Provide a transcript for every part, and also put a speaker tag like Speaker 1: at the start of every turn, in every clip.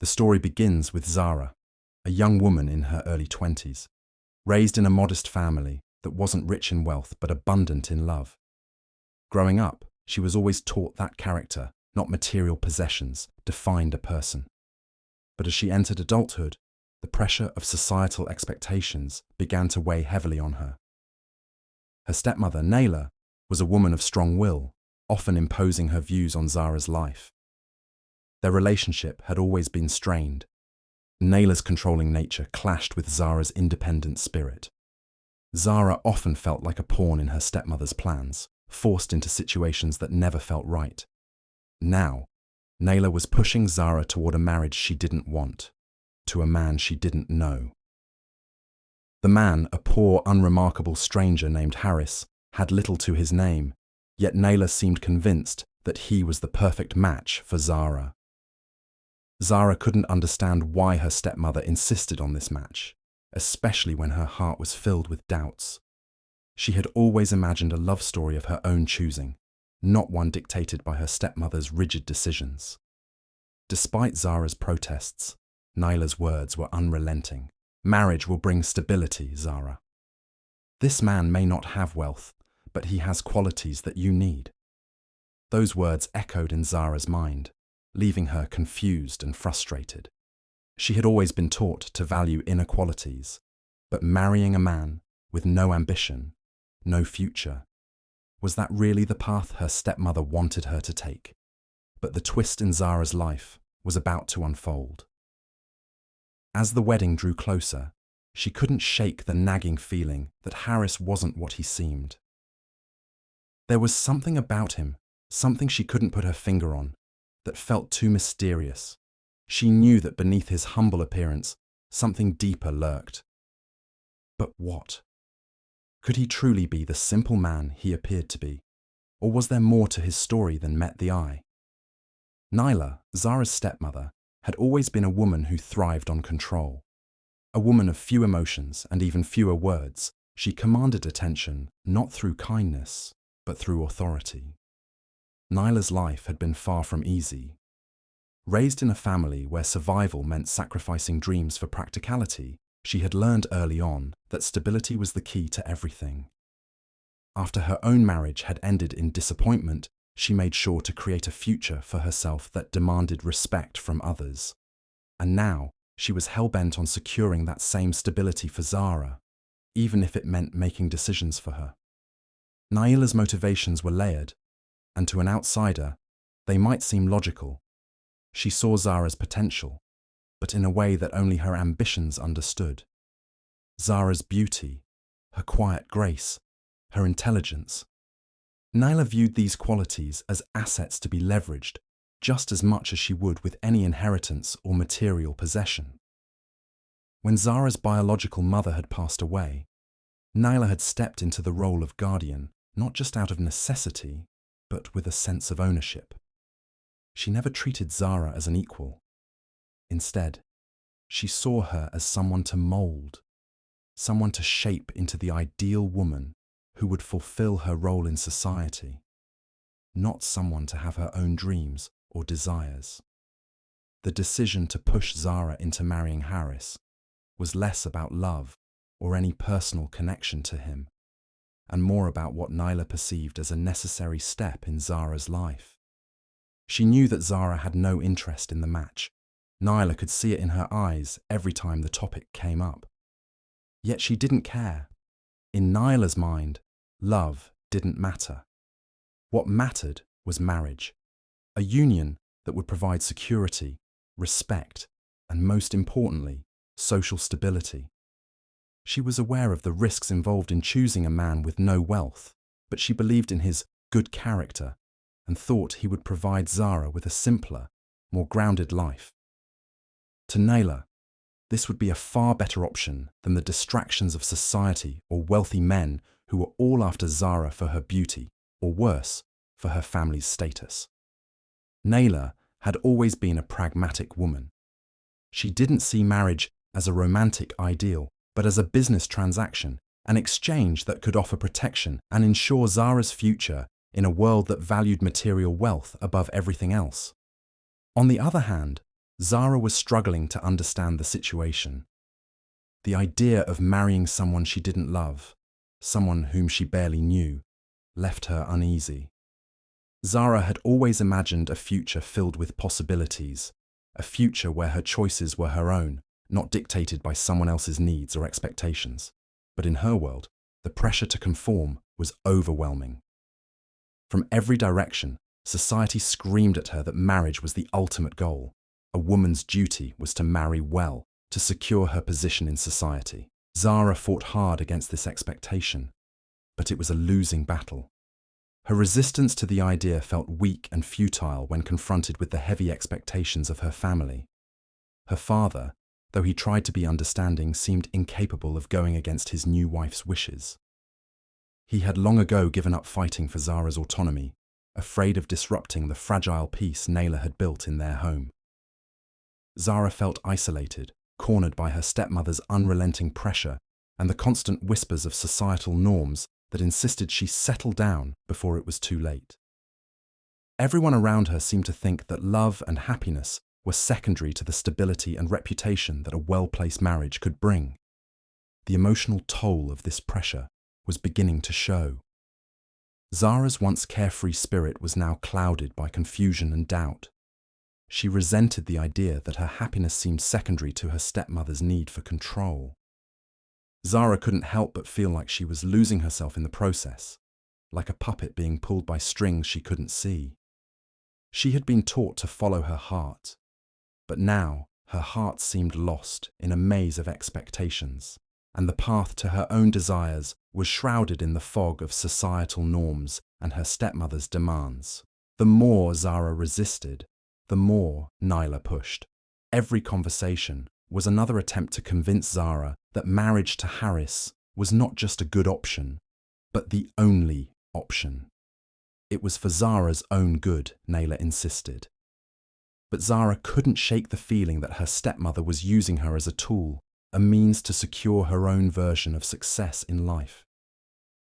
Speaker 1: The story begins with Zara, a young woman in her early 20s, raised in a modest family that wasn't rich in wealth but abundant in love. Growing up, she was always taught that character, not material possessions, defined a person. But as she entered adulthood, the pressure of societal expectations began to weigh heavily on her. Her stepmother, Nayla, was a woman of strong will, often imposing her views on Zara's life. Their relationship had always been strained. Nayla's controlling nature clashed with Zara's independent spirit. Zara often felt like a pawn in her stepmother's plans, forced into situations that never felt right. Now, Nayla was pushing Zara toward a marriage she didn't want, to a man she didn't know. The man, a poor, unremarkable stranger named Harris, had little to his name, yet Nayla seemed convinced that he was the perfect match for Zara. Zara couldn't understand why her stepmother insisted on this match, especially when her heart was filled with doubts. She had always imagined a love story of her own choosing, not one dictated by her stepmother's rigid decisions. Despite Zara's protests, Nayla's words were unrelenting. "Marriage will bring stability, Zara. This man may not have wealth, but he has qualities that you need." Those words echoed in Zara's mind, leaving her confused and frustrated. She had always been taught to value inner qualities, but marrying a man with no ambition, no future, was that really the path her stepmother wanted her to take? But the twist in Zara's life was about to unfold. As the wedding drew closer, she couldn't shake the nagging feeling that Harris wasn't what he seemed. There was something about him, something she couldn't put her finger on, that felt too mysterious. She knew that beneath his humble appearance, something deeper lurked. But what? Could he truly be the simple man he appeared to be? Or was there more to his story than met the eye? Nayla, Zara's stepmother, had always been a woman who thrived on control. A woman of few emotions and even fewer words, she commanded attention not through kindness, but through authority. Nayla's life had been far from easy. Raised in a family where survival meant sacrificing dreams for practicality, she had learned early on that stability was the key to everything. After her own marriage had ended in disappointment, she made sure to create a future for herself that demanded respect from others. And now, she was hell-bent on securing that same stability for Zara, even if it meant making decisions for her. Nayla's motivations were layered, and to an outsider, they might seem logical. She saw Zara's potential, but in a way that only her ambitions understood. Zara's beauty, her quiet grace, her intelligence. Nayla viewed these qualities as assets to be leveraged just as much as she would with any inheritance or material possession. When Zara's biological mother had passed away, Nayla had stepped into the role of guardian, not just out of necessity, but with a sense of ownership. She never treated Zara as an equal. Instead, she saw her as someone to mold, someone to shape into the ideal woman who would fulfill her role in society, not someone to have her own dreams or desires. The decision to push Zara into marrying Harris was less about love or any personal connection to him, and more about what Nayla perceived as a necessary step in Zara's life. She knew that Zara had no interest in the match. Nayla could see it in her eyes every time the topic came up. Yet she didn't care. In Nayla's mind, love didn't matter. What mattered was marriage, a union that would provide security, respect, and most importantly, social stability. She was aware of the risks involved in choosing a man with no wealth, but she believed in his good character and thought he would provide Zara with a simpler, more grounded life. To Nayla, this would be a far better option than the distractions of society or wealthy men who were all after Zara for her beauty, or worse, for her family's status. Nayla had always been a pragmatic woman. She didn't see marriage as a romantic ideal, but as a business transaction, an exchange that could offer protection and ensure Zara's future in a world that valued material wealth above everything else. On the other hand, Zara was struggling to understand the situation. The idea of marrying someone she didn't love, someone whom she barely knew, left her uneasy. Zara had always imagined a future filled with possibilities, a future where her choices were her own, not dictated by someone else's needs or expectations. But in her world, the pressure to conform was overwhelming. From every direction, society screamed at her that marriage was the ultimate goal. A woman's duty was to marry well, to secure her position in society. Zara fought hard against this expectation, but it was a losing battle. Her resistance to the idea felt weak and futile when confronted with the heavy expectations of her family. Her father, though he tried to be understanding, seemed incapable of going against his new wife's wishes. He had long ago given up fighting for Zara's autonomy, afraid of disrupting the fragile peace Nayla had built in their home. Zara felt isolated, cornered by her stepmother's unrelenting pressure and the constant whispers of societal norms that insisted she settle down before it was too late. Everyone around her seemed to think that love and happiness were secondary to the stability and reputation that a well-placed marriage could bring. The emotional toll of this pressure was beginning to show. Zara's once carefree spirit was now clouded by confusion and doubt. She resented the idea that her happiness seemed secondary to her stepmother's need for control. Zara couldn't help but feel like she was losing herself in the process, like a puppet being pulled by strings she couldn't see. She had been taught to follow her heart, but now her heart seemed lost in a maze of expectations, and the path to her own desires was shrouded in the fog of societal norms and her stepmother's demands. The more Zara resisted, the more Nayla pushed. Every conversation was another attempt to convince Zara that marriage to Harris was not just a good option, but the only option. It was for Zara's own good, Nayla insisted. But Zara couldn't shake the feeling that her stepmother was using her as a tool, a means to secure her own version of success in life.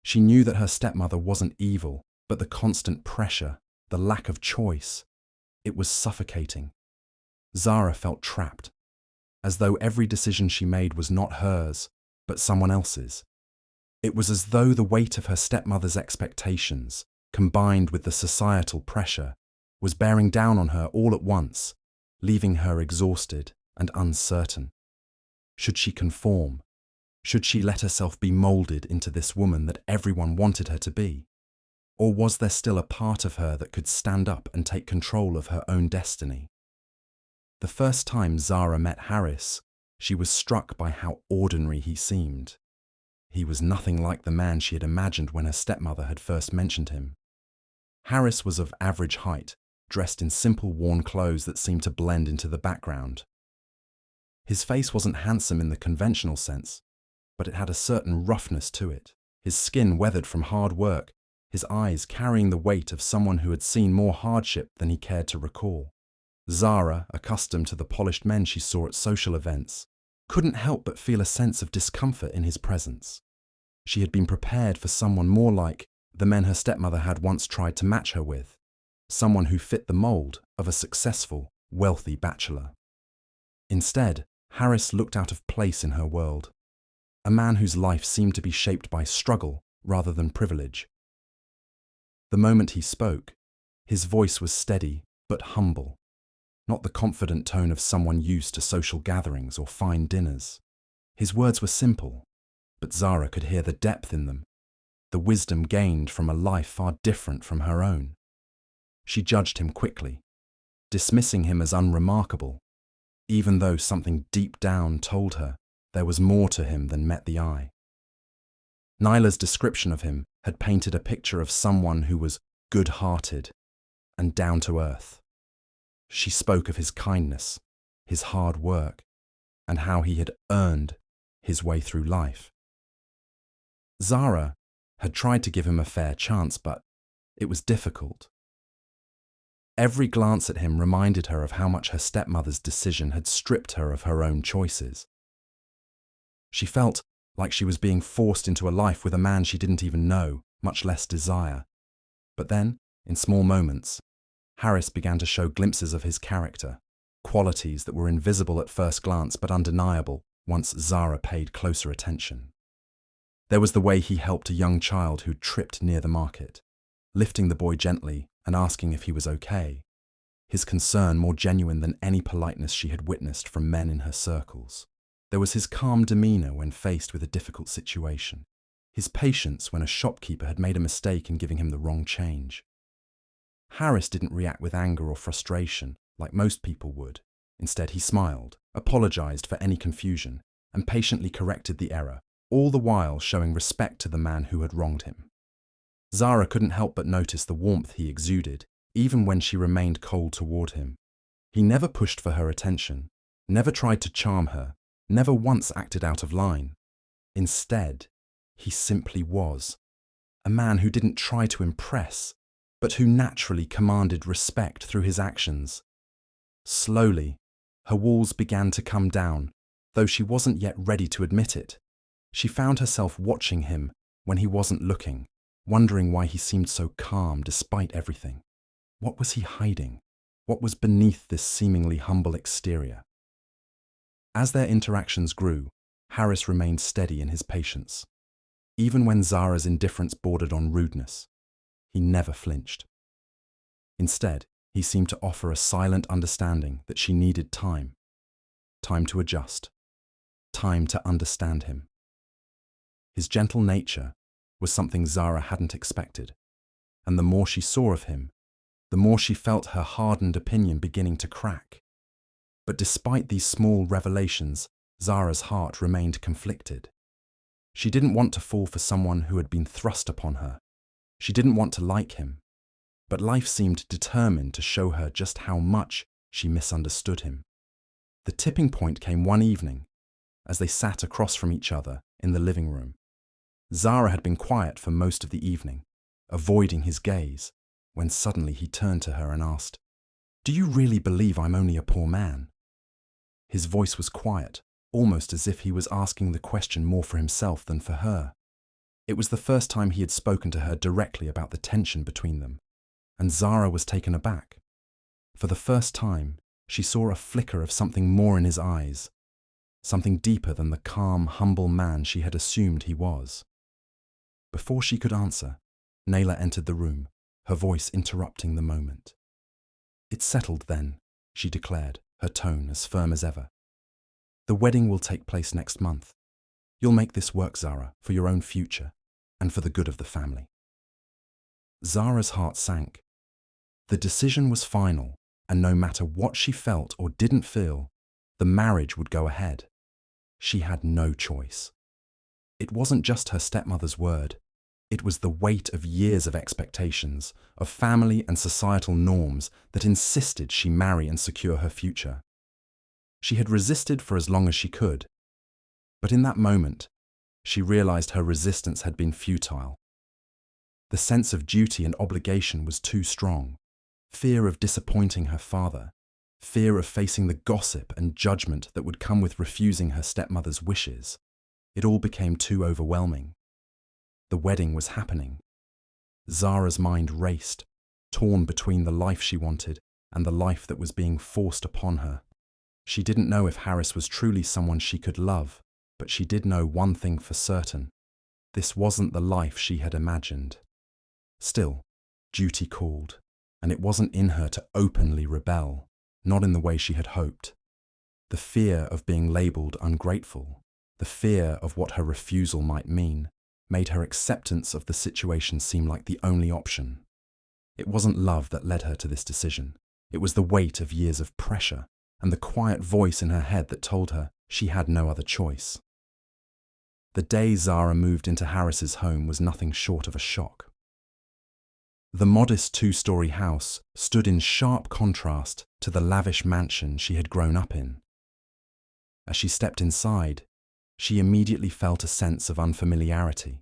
Speaker 1: She knew that her stepmother wasn't evil, but the constant pressure, the lack of choice, it was suffocating. Zara felt trapped, as though every decision she made was not hers, but someone else's. It was as though the weight of her stepmother's expectations, combined with the societal pressure, was bearing down on her all at once, leaving her exhausted and uncertain. Should she conform? Should she let herself be molded into this woman that everyone wanted her to be? Or was there still a part of her that could stand up and take control of her own destiny? The first time Zara met Harris, she was struck by how ordinary he seemed. He was nothing like the man she had imagined when her stepmother had first mentioned him. Harris was of average height, dressed in simple worn clothes that seemed to blend into the background. His face wasn't handsome in the conventional sense, but it had a certain roughness to it, his skin weathered from hard work, his eyes carrying the weight of someone who had seen more hardship than he cared to recall. Zara, accustomed to the polished men she saw at social events, couldn't help but feel a sense of discomfort in his presence. She had been prepared for someone more like the men her stepmother had once tried to match her with, someone who fit the mold of a successful, wealthy bachelor. Instead, Harris looked out of place in her world, a man whose life seemed to be shaped by struggle rather than privilege. The moment he spoke, his voice was steady but humble, not the confident tone of someone used to social gatherings or fine dinners. His words were simple, but Zara could hear the depth in them, the wisdom gained from a life far different from her own. She judged him quickly, dismissing him as unremarkable, even though something deep down told her there was more to him than met the eye. Nayla's description of him had painted a picture of someone who was good-hearted and down to earth. She spoke of his kindness, his hard work, and how he had earned his way through life. Zara had tried to give him a fair chance, but it was difficult. Every glance at him reminded her of how much her stepmother's decision had stripped her of her own choices. She felt like she was being forced into a life with a man she didn't even know, much less desire. But then, in small moments, Harris began to show glimpses of his character, qualities that were invisible at first glance but undeniable once Zara paid closer attention. There was the way he helped a young child who'd tripped near the market, lifting the boy gently and asking if he was okay, his concern more genuine than any politeness she had witnessed from men in her circles. There was his calm demeanor when faced with a difficult situation, his patience when a shopkeeper had made a mistake in giving him the wrong change. Harris didn't react with anger or frustration like most people would. Instead, he smiled, apologized for any confusion, and patiently corrected the error, all the while showing respect to the man who had wronged him. Zara couldn't help but notice the warmth he exuded, even when she remained cold toward him. He never pushed for her attention, never tried to charm her, never once acted out of line. Instead, he simply was. A man who didn't try to impress, but who naturally commanded respect through his actions. Slowly, her walls began to come down, though she wasn't yet ready to admit it. She found herself watching him when he wasn't looking, wondering why he seemed so calm despite everything. What was he hiding? What was beneath this seemingly humble exterior? As their interactions grew, Harris remained steady in his patience. Even when Zara's indifference bordered on rudeness, he never flinched. Instead, he seemed to offer a silent understanding that she needed time. Time to adjust. Time to understand him. His gentle nature was something Zara hadn't expected, and the more she saw of him, the more she felt her hardened opinion beginning to crack. But despite these small revelations, Zara's heart remained conflicted. She didn't want to fall for someone who had been thrust upon her. She didn't want to like him, but life seemed determined to show her just how much she misunderstood him. The tipping point came one evening, as they sat across from each other in the living room. Zara had been quiet for most of the evening, avoiding his gaze, when suddenly he turned to her and asked, "Do you really believe I'm only a poor man?" His voice was quiet, almost as if he was asking the question more for himself than for her. It was the first time he had spoken to her directly about the tension between them, and Zara was taken aback. For the first time, she saw a flicker of something more in his eyes, something deeper than the calm, humble man she had assumed he was. Before she could answer, Nayla entered the room, her voice interrupting the moment. "It's settled then," she declared, her tone as firm as ever. "The wedding will take place next month. You'll make this work, Zara, for your own future and for the good of the family." Zara's heart sank. The decision was final, and no matter what she felt or didn't feel, the marriage would go ahead. She had no choice. It wasn't just her stepmother's word. It was the weight of years of expectations, of family and societal norms that insisted she marry and secure her future. She had resisted for as long as she could, but in that moment, she realized her resistance had been futile. The sense of duty and obligation was too strong. Fear of disappointing her father, fear of facing the gossip and judgment that would come with refusing her stepmother's wishes. It all became too overwhelming. The wedding was happening. Zara's mind raced, torn between the life she wanted and the life that was being forced upon her. She didn't know if Harris was truly someone she could love, but she did know one thing for certain. This wasn't the life she had imagined. Still, duty called, and it wasn't in her to openly rebel, not in the way she had hoped. The fear of being labelled ungrateful, the fear of what her refusal might mean, made her acceptance of the situation seem like the only option. It wasn't love that led her to this decision. It was the weight of years of pressure and the quiet voice in her head that told her she had no other choice. The day Zara moved into Harris's home was nothing short of a shock. The modest two-story house stood in sharp contrast to the lavish mansion she had grown up in. As she stepped inside, she immediately felt a sense of unfamiliarity.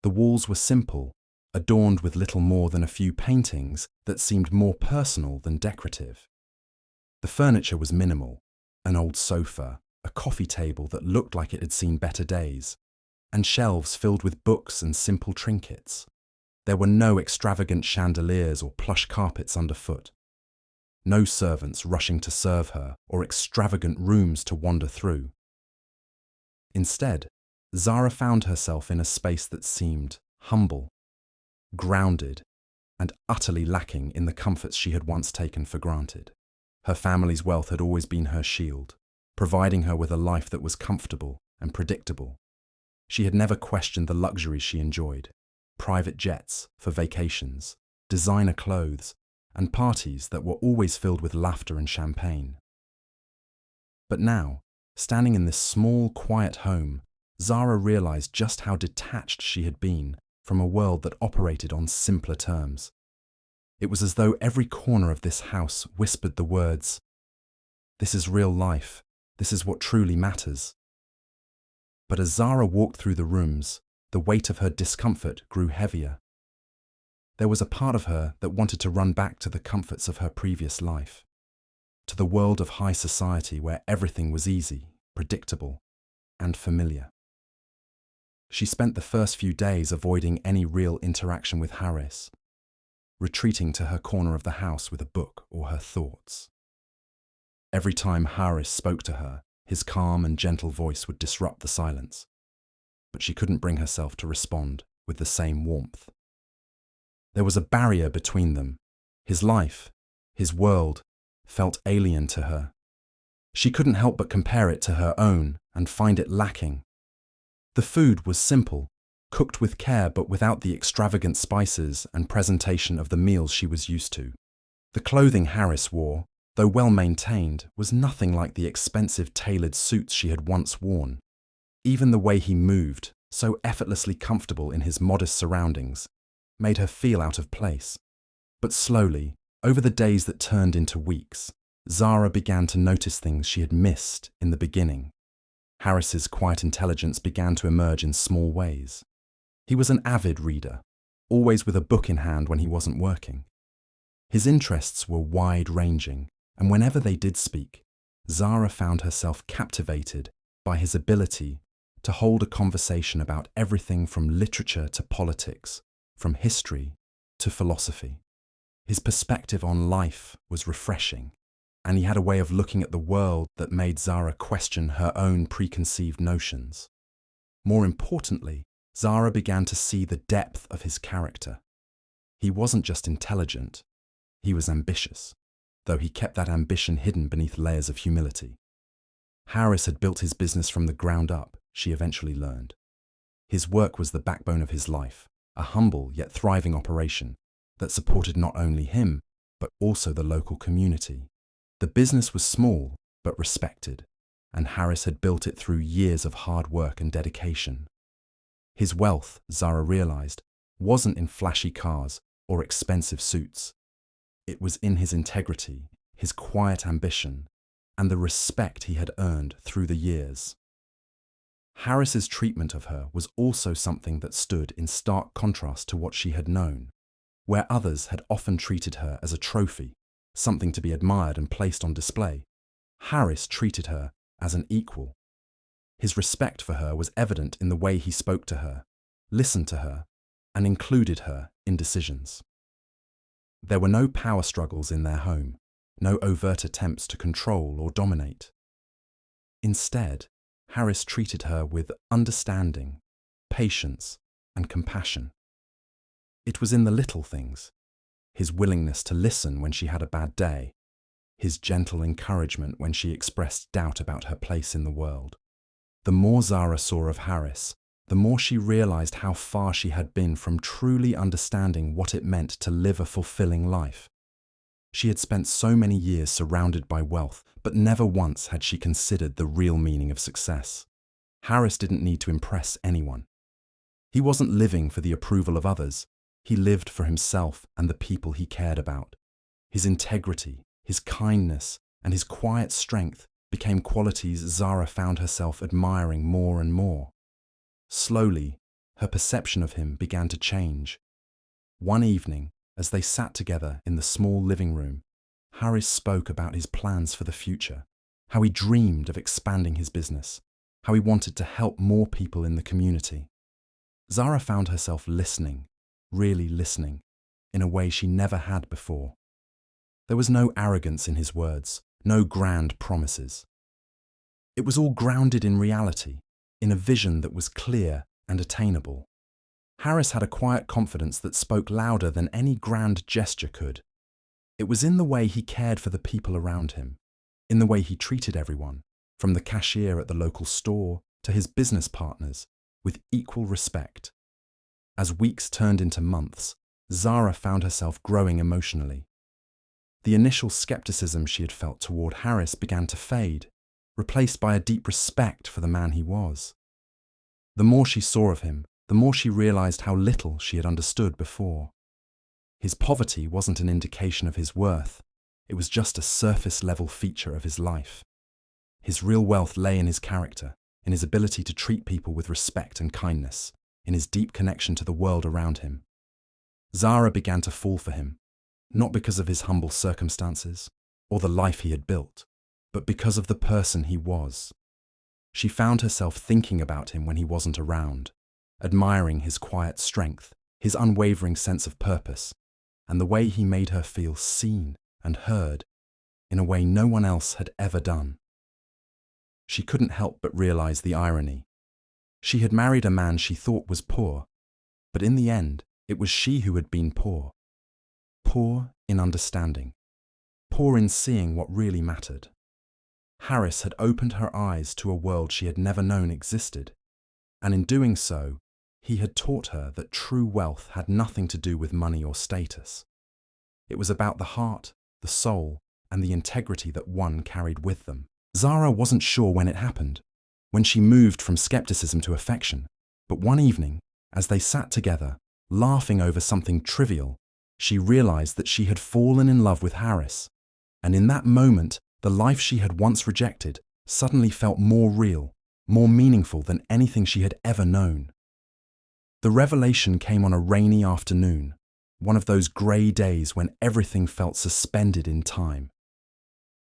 Speaker 1: The walls were simple, adorned with little more than a few paintings that seemed more personal than decorative. The furniture was minimal, an old sofa, a coffee table that looked like it had seen better days, and shelves filled with books and simple trinkets. There were no extravagant chandeliers or plush carpets underfoot. no servants rushing to serve her or extravagant rooms to wander through. Instead, Zara found herself in a space that seemed humble, grounded, and utterly lacking in the comforts she had once taken for granted. Her family's wealth had always been her shield, providing her with a life that was comfortable and predictable. She had never questioned the luxuries she enjoyed: private jets for vacations, designer clothes, and parties that were always filled with laughter and champagne. But now, standing in this small, quiet home, Zara realized just how detached she had been from a world that operated on simpler terms. It was as though every corner of this house whispered the words, "This is real life. This is what truly matters." But as Zara walked through the rooms, the weight of her discomfort grew heavier. There was a part of her that wanted to run back to the comforts of her previous life, to the world of high society where everything was easy, predictable, and familiar. She spent the first few days avoiding any real interaction with Harris, retreating to her corner of the house with a book or her thoughts. Every time Harris spoke to her, his calm and gentle voice would disrupt the silence, but she couldn't bring herself to respond with the same warmth. There was a barrier between them. His life, his world, felt alien to her. She couldn't help but compare it to her own and find it lacking. The food was simple, cooked with care but without the extravagant spices and presentation of the meals she was used to. The clothing Harris wore, though well maintained, was nothing like the expensive tailored suits she had once worn. Even the way he moved, so effortlessly comfortable in his modest surroundings, made her feel out of place. But slowly, over the days that turned into weeks, Zara began to notice things she had missed in the beginning. Harris's quiet intelligence began to emerge in small ways. He was an avid reader, always with a book in hand when he wasn't working. His interests were wide-ranging, and whenever they did speak, Zara found herself captivated by his ability to hold a conversation about everything from literature to politics, from history to philosophy. His perspective on life was refreshing, and he had a way of looking at the world that made Zara question her own preconceived notions. More importantly, Zara began to see the depth of his character. He wasn't just intelligent, he was ambitious, though he kept that ambition hidden beneath layers of humility. Harris had built his business from the ground up, she eventually learned. His work was the backbone of his life, a humble yet thriving operation that supported not only him, but also the local community. The business was small, but respected, and Harris had built it through years of hard work and dedication. His wealth, Zara realized, wasn't in flashy cars or expensive suits. It was in his integrity, his quiet ambition, and the respect he had earned through the years. Harris's treatment of her was also something that stood in stark contrast to what she had known. Where others had often treated her as a trophy, something to be admired and placed on display, Harris treated her as an equal. His respect for her was evident in the way he spoke to her, listened to her, and included her in decisions. There were no power struggles in their home, no overt attempts to control or dominate. Instead, Harris treated her with understanding, patience, and compassion. It was in the little things: his willingness to listen when she had a bad day, his gentle encouragement when she expressed doubt about her place in the world. The more Zara saw of Harris, the more she realized how far she had been from truly understanding what it meant to live a fulfilling life. She had spent so many years surrounded by wealth, but never once had she considered the real meaning of success. Harris didn't need to impress anyone. He wasn't living for the approval of others. He lived for himself and the people he cared about. His integrity, his kindness, and his quiet strength became qualities Zara found herself admiring more and more. Slowly, her perception of him began to change. One evening, as they sat together in the small living room, Harris spoke about his plans for the future, how he dreamed of expanding his business, how he wanted to help more people in the community. Zara found herself listening, really listening, in a way she never had before. There was no arrogance in his words, no grand promises. It was all grounded in reality, in a vision that was clear and attainable. Harris had a quiet confidence that spoke louder than any grand gesture could. It was in the way he cared for the people around him, in the way he treated everyone, from the cashier at the local store to his business partners, with equal respect. As weeks turned into months, Zara found herself growing emotionally. The initial skepticism she had felt toward Harris began to fade, replaced by a deep respect for the man he was. The more she saw of him, the more she realized how little she had understood before. His poverty wasn't an indication of his worth, it was just a surface-level feature of his life. His real wealth lay in his character, in his ability to treat people with respect and kindness, in his deep connection to the world around him. Zara began to fall for him, not because of his humble circumstances or the life he had built, but because of the person he was. She found herself thinking about him when he wasn't around, admiring his quiet strength, his unwavering sense of purpose, and the way he made her feel seen and heard in a way no one else had ever done. She couldn't help but realize the irony. She had married a man she thought was poor, but in the end, it was she who had been poor. Poor in understanding, poor in seeing what really mattered. Harris had opened her eyes to a world she had never known existed, and in doing so, he had taught her that true wealth had nothing to do with money or status. It was about the heart, the soul, and the integrity that one carried with them. Zara wasn't sure when it happened, when she moved from skepticism to affection, but one evening, as they sat together, laughing over something trivial, she realized that she had fallen in love with Harris, and in that moment, the life she had once rejected suddenly felt more real, more meaningful than anything she had ever known. The revelation came on a rainy afternoon, one of those grey days when everything felt suspended in time.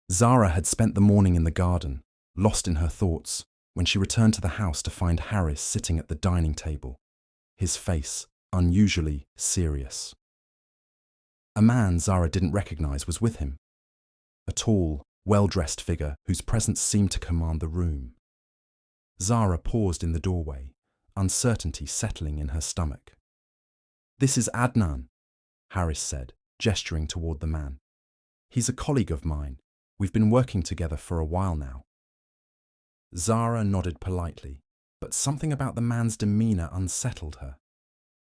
Speaker 1: Zara had spent the morning in the garden, lost in her thoughts, when she returned to the house to find Harris sitting at the dining table, his face unusually serious. A man Zara didn't recognize was with him, a tall, well-dressed figure whose presence seemed to command the room. Zara paused in the doorway, uncertainty settling in her stomach. "This is Adnan," Harris said, gesturing toward the man. "He's a colleague of mine. We've been working together for a while now." Zara nodded politely, but something about the man's demeanor unsettled her.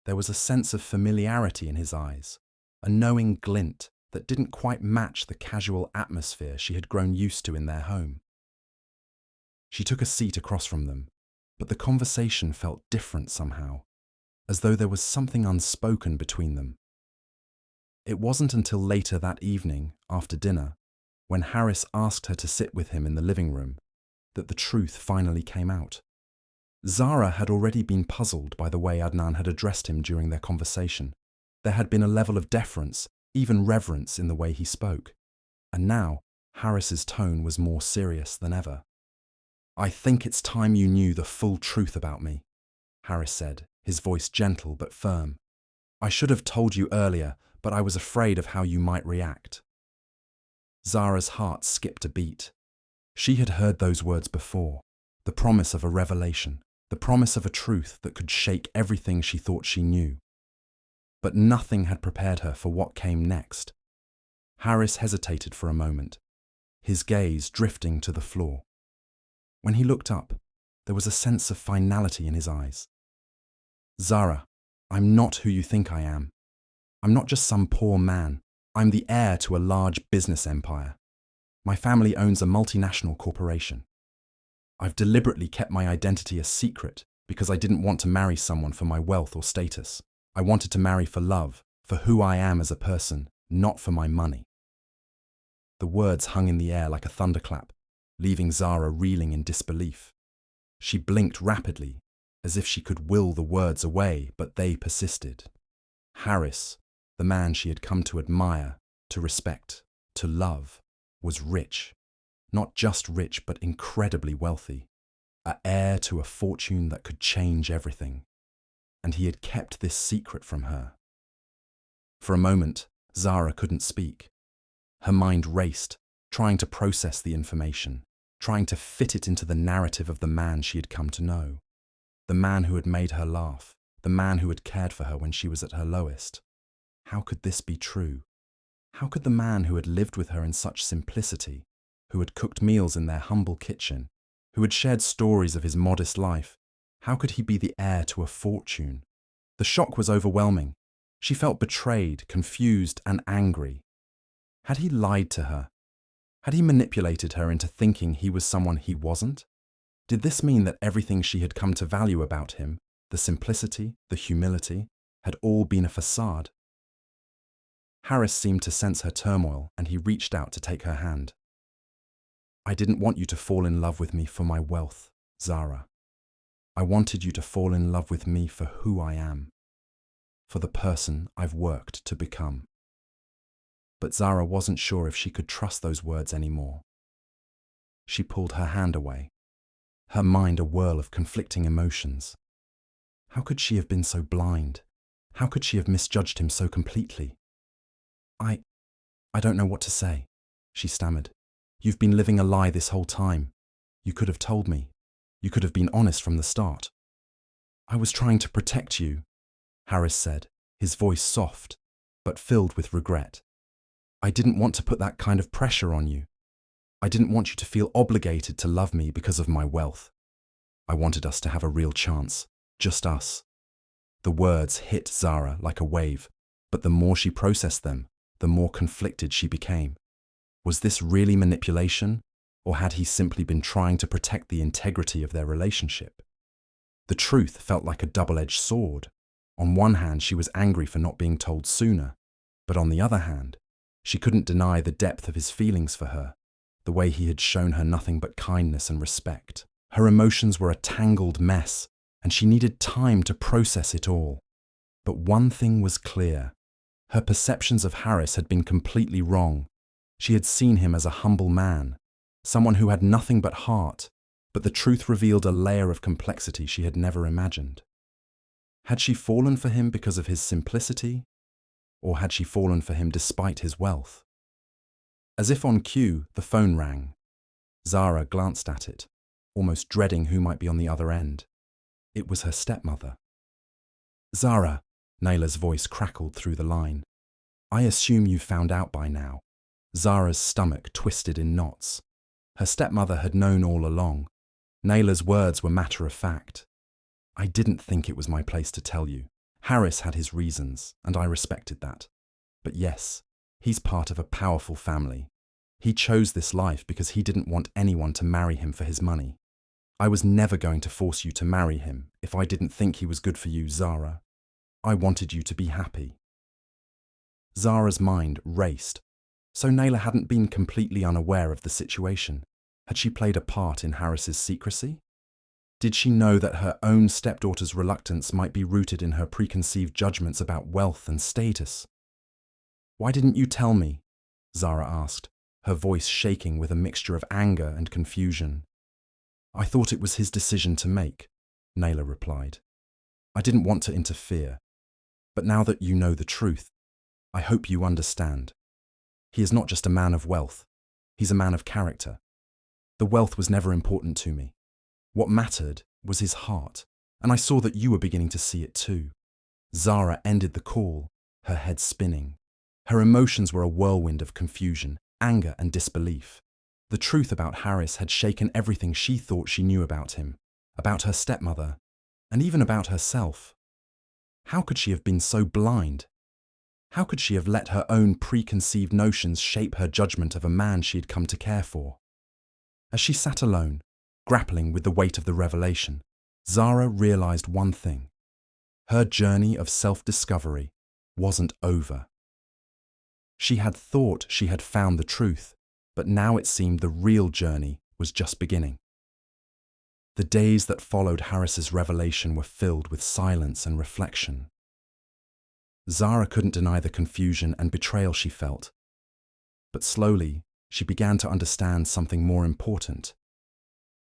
Speaker 1: There was a sense of familiarity in his eyes, a knowing glint that didn't quite match the casual atmosphere she had grown used to in their home. She took a seat across from them, but the conversation felt different somehow, as though there was something unspoken between them. It wasn't until later that evening, after dinner, when Harris asked her to sit with him in the living room, that the truth finally came out. Zara had already been puzzled by the way Adnan had addressed him during their conversation. There had been a level of deference, even reverence in the way he spoke, and now Harris's tone was more serious than ever. "I think it's time you knew the full truth about me," Harris said, his voice gentle but firm. "I should have told you earlier, but I was afraid of how you might react." Zara's heart skipped a beat. She had heard those words before, the promise of a revelation, the promise of a truth that could shake everything she thought she knew. But nothing had prepared her for what came next. Harris hesitated for a moment, his gaze drifting to the floor. When he looked up, there was a sense of finality in his eyes. "Zara, I'm not who you think I am. I'm not just some poor man. I'm the heir to a large business empire. My family owns a multinational corporation. I've deliberately kept my identity a secret because I didn't want to marry someone for my wealth or status. I wanted to marry for love, for who I am as a person, not for my money." The words hung in the air like a thunderclap, leaving Zara reeling in disbelief. She blinked rapidly, as if she could will the words away, but they persisted. Harris, the man she had come to admire, to respect, to love, was rich. Not just rich, but incredibly wealthy. An heir to a fortune that could change everything. And he had kept this secret from her. For a moment, Zara couldn't speak. Her mind raced, trying to process the information, trying to fit it into the narrative of the man she had come to know. The man who had made her laugh, the man who had cared for her when she was at her lowest. How could this be true? How could the man who had lived with her in such simplicity, who had cooked meals in their humble kitchen, who had shared stories of his modest life, how could he be the heir to a fortune? The shock was overwhelming. She felt betrayed, confused, and angry. Had he lied to her? Had he manipulated her into thinking he was someone he wasn't? Did this mean that everything she had come to value about him, the simplicity, the humility, had all been a facade? Harris seemed to sense her turmoil, and he reached out to take her hand. "I didn't want you to fall in love with me for my wealth, Zara. I wanted you to fall in love with me for who I am, for the person I've worked to become." But Zara wasn't sure if she could trust those words anymore. She pulled her hand away, her mind a whirl of conflicting emotions. How could she have been so blind? How could she have misjudged him so completely? I don't know what to say," she stammered. "You've been living a lie this whole time. You could have told me. You could have been honest from the start." "I was trying to protect you," Harris said, his voice soft, but filled with regret. "I didn't want to put that kind of pressure on you. I didn't want you to feel obligated to love me because of my wealth. I wanted us to have a real chance, just us." The words hit Zara like a wave, but the more she processed them, the more conflicted she became. Was this really manipulation, or had he simply been trying to protect the integrity of their relationship? The truth felt like a double-edged sword. On one hand, she was angry for not being told sooner, but on the other hand, she couldn't deny the depth of his feelings for her, the way he had shown her nothing but kindness and respect. Her emotions were a tangled mess, and she needed time to process it all. But one thing was clear. Her perceptions of Harris had been completely wrong. She had seen him as a humble man, someone who had nothing but heart, but the truth revealed a layer of complexity she had never imagined. Had she fallen for him because of his simplicity, or had she fallen for him despite his wealth? As if on cue, the phone rang. Zara glanced at it, almost dreading who might be on the other end. It was her stepmother. "Zara," Nayla's voice crackled through the line. "I assume you've found out by now." Zara's stomach twisted in knots. Her stepmother had known all along. Nayla's words were matter of fact. "I didn't think it was my place to tell you. Harris had his reasons, and I respected that. But yes, he's part of a powerful family. He chose this life because he didn't want anyone to marry him for his money. I was never going to force you to marry him if I didn't think he was good for you, Zara. I wanted you to be happy." Zara's mind raced. So Nayla hadn't been completely unaware of the situation. Had she played a part in Harris's secrecy? Did she know that her own stepdaughter's reluctance might be rooted in her preconceived judgments about wealth and status? "Why didn't you tell me?" Zara asked, her voice shaking with a mixture of anger and confusion. "I thought it was his decision to make," Nayla replied. "I didn't want to interfere. But now that you know the truth, I hope you understand. He is not just a man of wealth. He's a man of character. The wealth was never important to me. What mattered was his heart, and I saw that you were beginning to see it too." Zara ended the call, her head spinning. Her emotions were a whirlwind of confusion, anger, and disbelief. The truth about Harris had shaken everything she thought she knew about him, about her stepmother, and even about herself. How could she have been so blind? How could she have let her own preconceived notions shape her judgment of a man she had come to care for? As she sat alone, grappling with the weight of the revelation, Zara realized one thing. Her journey of self-discovery wasn't over. She had thought she had found the truth, but now it seemed the real journey was just beginning. The days that followed Harris's revelation were filled with silence and reflection. Zara couldn't deny the confusion and betrayal she felt, but slowly she began to understand something more important.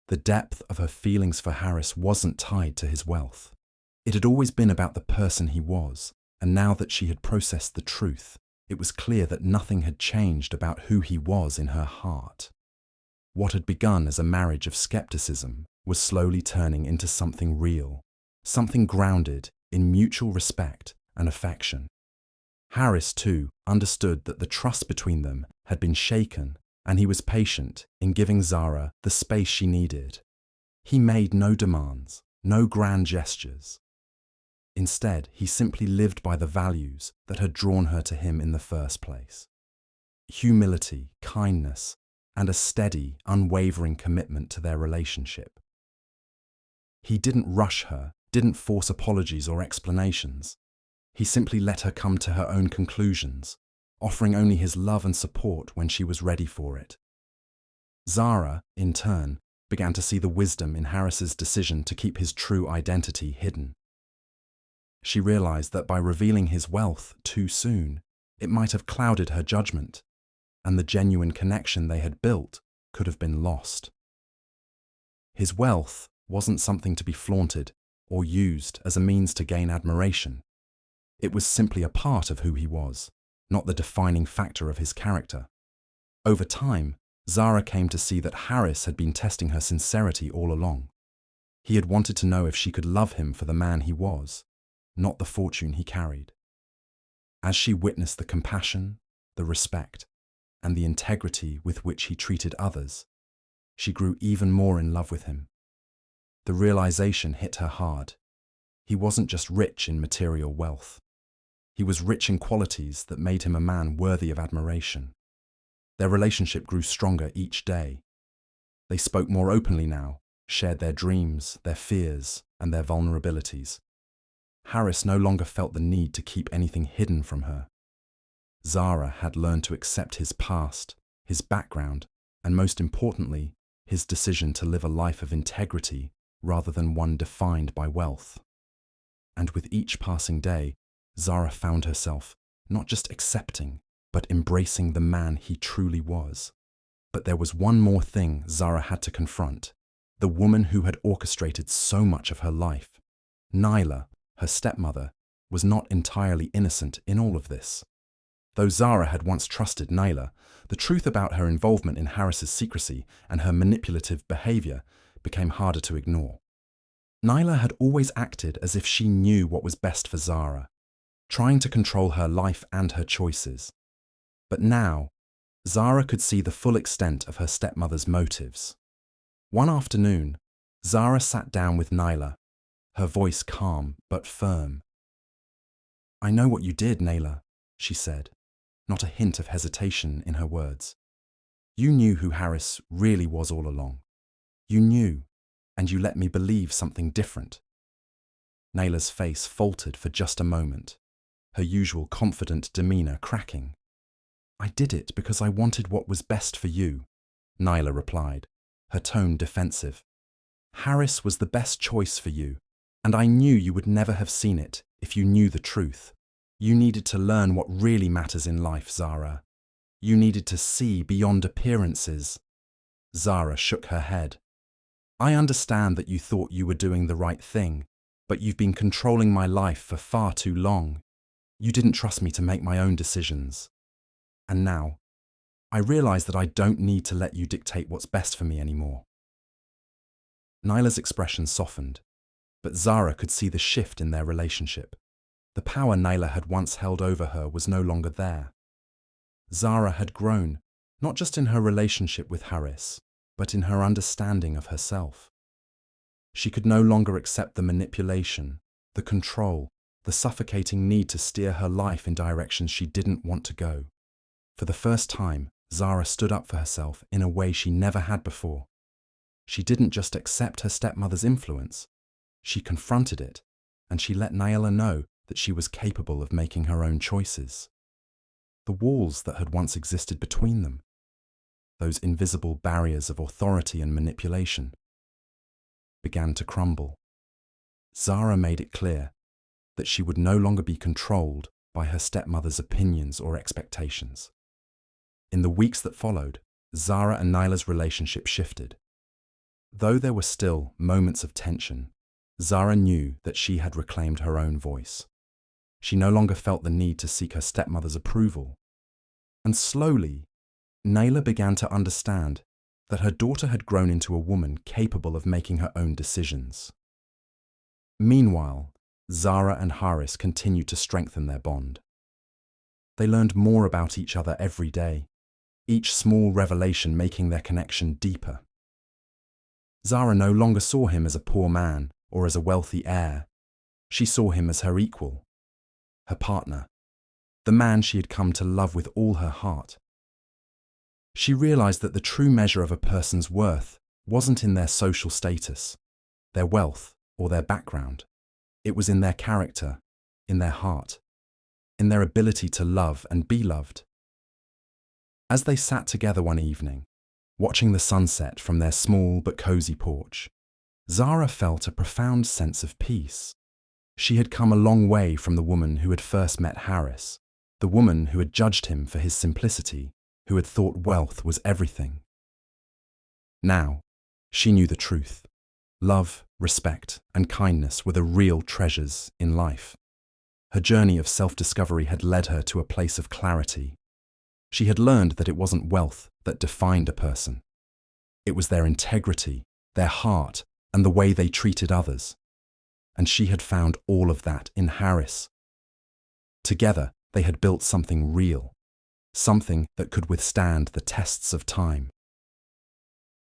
Speaker 1: The depth of her feelings for Harris wasn't tied to his wealth. It had always been about the person he was, and now that she had processed the truth, it was clear that nothing had changed about who he was in her heart. What had begun as a marriage of skepticism was slowly turning into something real, something grounded in mutual respect and affection. Harris, too, understood that the trust between them had been shaken, and he was patient in giving Zara the space she needed. He made no demands, no grand gestures. Instead, he simply lived by the values that had drawn her to him in the first place: humility, kindness, and a steady, unwavering commitment to their relationship. He didn't rush her, didn't force apologies or explanations. He simply let her come to her own conclusions, offering only his love and support when she was ready for it. Zara, in turn, began to see the wisdom in Harris's decision to keep his true identity hidden. She realized that by revealing his wealth too soon, it might have clouded her judgment, and the genuine connection they had built could have been lost. His wealth wasn't something to be flaunted or used as a means to gain admiration. It was simply a part of who he was, not the defining factor of his character. Over time, Zara came to see that Harris had been testing her sincerity all along. He had wanted to know if she could love him for the man he was, not the fortune he carried. As she witnessed the compassion, the respect, and the integrity with which he treated others, she grew even more in love with him. The realization hit her hard. He wasn't just rich in material wealth. He was rich in qualities that made him a man worthy of admiration. Their relationship grew stronger each day. They spoke more openly now, shared their dreams, their fears, and their vulnerabilities. Harris no longer felt the need to keep anything hidden from her. Zara had learned to accept his past, his background, and most importantly, his decision to live a life of integrity rather than one defined by wealth. And with each passing day, Zara found herself not just accepting, but embracing the man he truly was. But there was one more thing Zara had to confront: the woman who had orchestrated so much of her life. Nayla, her stepmother, was not entirely innocent in all of this. Though Zara had once trusted Nayla, the truth about her involvement in Harris's secrecy and her manipulative behavior became harder to ignore. Nayla had always acted as if she knew what was best for Zara, trying to control her life and her choices. But now, Zara could see the full extent of her stepmother's motives. One afternoon, Zara sat down with Nayla, her voice calm but firm. "I know what you did, Nayla," she said, not a hint of hesitation in her words. "You knew who Harris really was all along. You knew, and you let me believe something different." Nayla's face faltered for just a moment, her usual confident demeanor cracking. "I did it because I wanted what was best for you," Nayla replied, her tone defensive. "Harris was the best choice for you, and I knew you would never have seen it if you knew the truth. You needed to learn what really matters in life, Zara. You needed to see beyond appearances." Zara shook her head. "I understand that you thought you were doing the right thing, but you've been controlling my life for far too long. You didn't trust me to make my own decisions. And now, I realize that I don't need to let you dictate what's best for me anymore." Nayla's expression softened, but Zara could see the shift in their relationship. The power Nayla had once held over her was no longer there. Zara had grown, not just in her relationship with Harris, but in her understanding of herself. She could no longer accept the manipulation, the control, the suffocating need to steer her life in directions she didn't want to go. For the first time, Zara stood up for herself in a way she never had before. She didn't just accept her stepmother's influence, she confronted it, and she let Nayla know that she was capable of making her own choices. The walls that had once existed between them, those invisible barriers of authority and manipulation, began to crumble. Zara made it clear that she would no longer be controlled by her stepmother's opinions or expectations. In the weeks that followed, Zara and Nayla's relationship shifted. Though there were still moments of tension, Zara knew that she had reclaimed her own voice. She no longer felt the need to seek her stepmother's approval And slowly, Nayla began to understand that her daughter had grown into a woman capable of making her own decisions. Meanwhile, Zara and Haris continued to strengthen their bond. They learned more about each other every day, each small revelation making their connection deeper. Zara no longer saw him as a poor man or as a wealthy heir. She saw him as her equal, her partner, the man she had come to love with all her heart. She realized that the true measure of a person's worth wasn't in their social status, their wealth, or their background. It was in their character, in their heart, in their ability to love and be loved. As they sat together one evening, watching the sunset from their small but cozy porch, Zara felt a profound sense of peace. She had come a long way from the woman who had first met Haris, the woman who had judged him for his simplicity, who had thought wealth was everything. Now, she knew the truth. Love, respect, and kindness were the real treasures in life. Her journey of self-discovery had led her to a place of clarity. She had learned that it wasn't wealth that defined a person. It was their integrity, their heart, and the way they treated others. And she had found all of that in Haris. Together, they had built something real, something that could withstand the tests of time.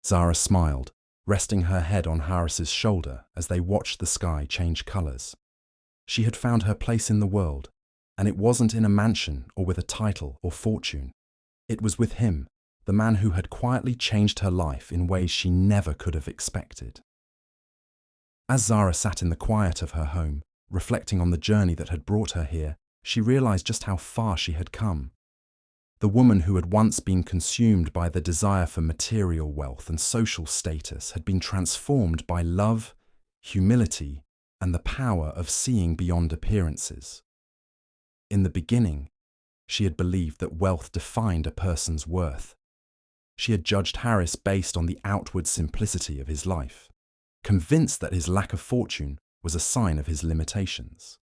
Speaker 1: Zara smiled, resting her head on Haris's shoulder as they watched the sky change colors. She had found her place in the world, and it wasn't in a mansion or with a title or fortune. It was with him, the man who had quietly changed her life in ways she never could have expected. As Zara sat in the quiet of her home, reflecting on the journey that had brought her here, she realized just how far she had come. The woman who had once been consumed by the desire for material wealth and social status had been transformed by love, humility, and the power of seeing beyond appearances. In the beginning, she had believed that wealth defined a person's worth. She had judged Haris based on the outward simplicity of his life, convinced that his lack of fortune was a sign of his limitations.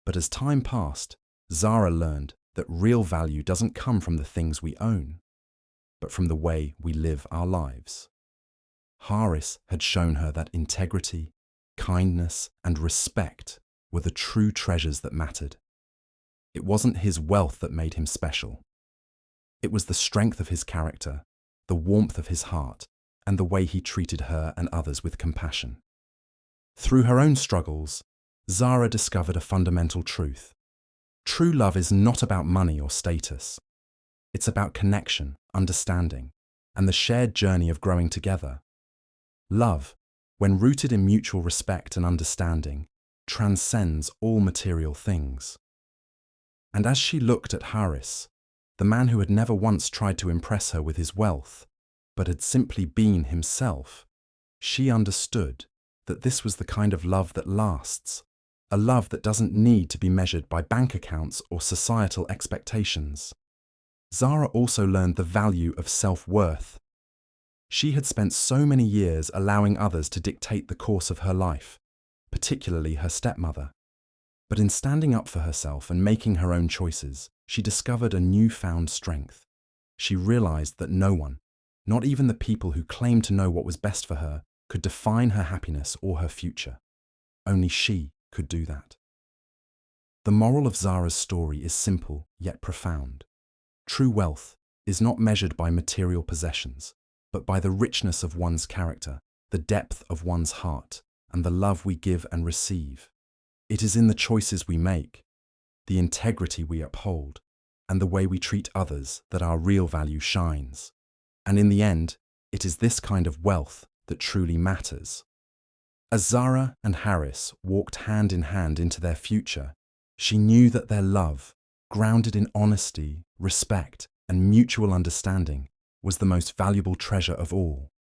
Speaker 1: But as time passed, Zara learned that real value doesn't come from the things we own, but from the way we live our lives. Haris had shown her that integrity, kindness, and respect were the true treasures that mattered. It wasn't his wealth that made him special. It was the strength of his character, the warmth of his heart, and the way he treated her and others with compassion. Through her own struggles, Zara discovered a fundamental truth. True love is not about money or status. It's about connection, understanding, and the shared journey of growing together. Love, when rooted in mutual respect and understanding, transcends all material things. And as she looked at Haris, the man who had never once tried to impress her with his wealth, but had simply been himself, she understood that this was the kind of love that lasts, a love that doesn't need to be measured by bank accounts or societal expectations. Zara also learned the value of self-worth. She had spent so many years allowing others to dictate the course of her life, particularly her stepmother. But in standing up for herself and making her own choices, she discovered a newfound strength. She realized that no one, not even the people who claimed to know what was best for her, could define her happiness or her future. Only she could do that. The moral of Zara's story is simple yet profound. True wealth is not measured by material possessions, but by the richness of one's character, the depth of one's heart, and the love we give and receive. It is in the choices we make, the integrity we uphold, and the way we treat others that our real value shines. And in the end, it is this kind of wealth that truly matters. As Zara and Haris walked hand in hand into their future, she knew that their love, grounded in honesty, respect, and mutual understanding, was the most valuable treasure of all.